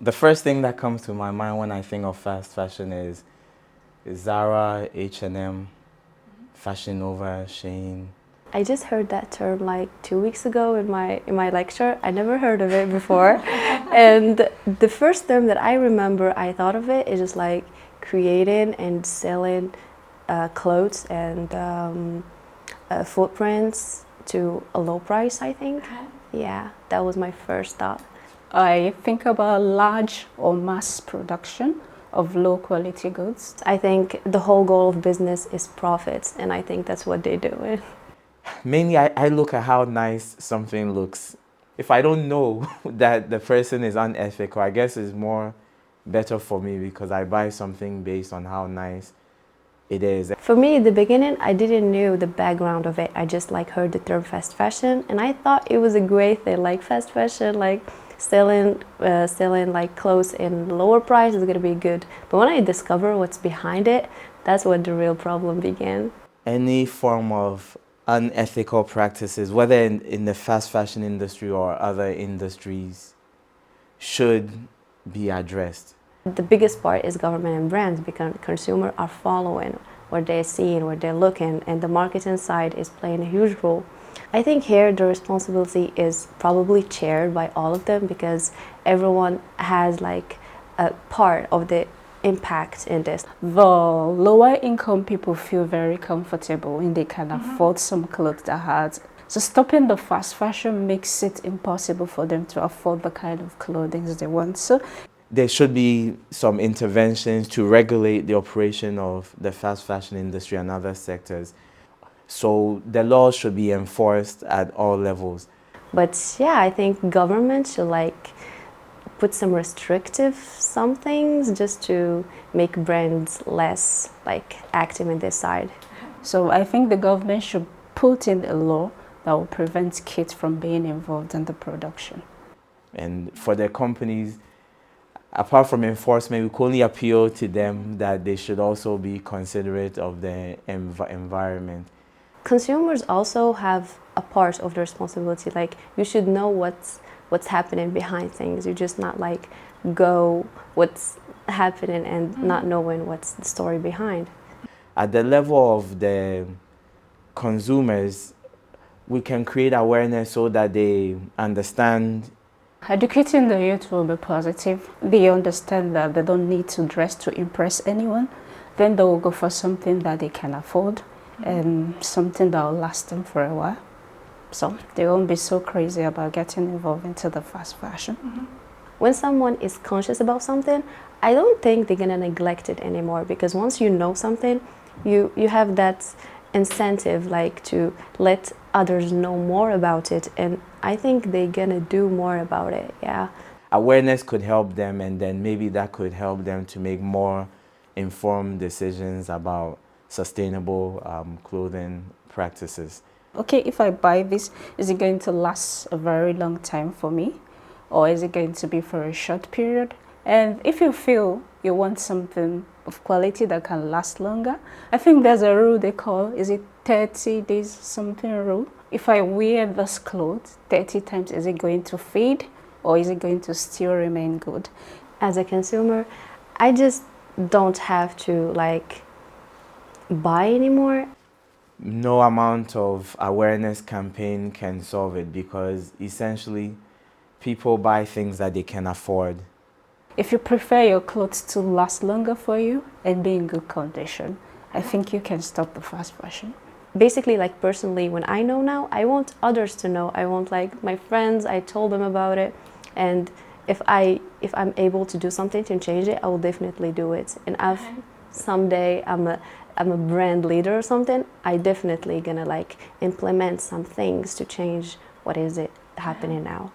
The first thing that comes to my mind when I think of fast fashion is Zara, H&M, Fashion Nova, Shein. I just heard that term like 2 weeks ago in my lecture. I never heard of it before. And the first term that I remember I thought of it is just like creating and selling clothes and footprints to a low price, I think. Yeah, that was my first thought. I think about large or mass production of low quality goods. I think the whole goal of business is profits, and I think that's what they do. Mainly, I look at how nice something looks. If I don't know that the person is unethical, I guess it's more better for me because I buy something based on how nice it is. For me, in the beginning, I didn't know the background of it. I just like heard the term fast fashion, and I thought it was a great thing, like fast fashion, like selling like clothes in lower price is gonna be good. But when I discover what's behind it, that's when the real problem began. Any form of unethical practices, whether in the fast fashion industry or other industries, should be addressed. The biggest part is government and brands because consumers are following what they're seeing, what they're looking, and the marketing side is playing a huge role. I think here the responsibility is probably shared by all of them because everyone has like a part of the impact in this. The lower income people feel very comfortable and they can afford some clothes that hard. So stopping the fast fashion makes it impossible for them to afford the kind of clothing they want. So there should be some interventions to regulate the operation of the fast fashion industry and other sectors. So the laws should be enforced at all levels. But yeah, I think government should like put some restrictive some things just to make brands less like active in this side. So I think the government should put in a law that will prevent kids from being involved in the production. And for the companies, apart from enforcement, we can only appeal to them that they should also be considerate of the environment. Consumers also have a part of the responsibility. Like you should know what's happening behind things. You just not like go what's happening and not knowing what's the story behind. At the level of the consumers, we can create awareness so that they understand. Educating the youth will be positive. They understand that they don't need to dress to impress anyone. Then they will go for something that they can afford and something that will last them for a while. So they won't be so crazy about getting involved into the fast fashion. When someone is conscious about something, I don't think they're gonna neglect it anymore because once you know something, you have that incentive like to let others know more about it, and I think they're gonna do more about it. Yeah. Awareness could help them, and then maybe that could help them to make more informed decisions about sustainable clothing practices. Okay, if I buy this, is it going to last a very long time for me? Or is it going to be for a short period? And if you feel you want something of quality that can last longer, I think there's a rule they call, is it 30 days something rule? If I wear this clothes 30 times, is it going to fade or is it going to still remain good? As a consumer, I just don't have to like buy anymore. No amount of awareness campaign can solve it because essentially people buy things that they can afford. If you prefer your clothes to last longer for you and be in good condition, I think you can stop the fast fashion. Basically, like personally, when I know now, I want others to know. I want like my friends, I told them about it. And if I'm able to do something to change it, I will definitely do it. And if someday I'm a brand leader or something, I definitely gonna like implement some things to change what is it happening now.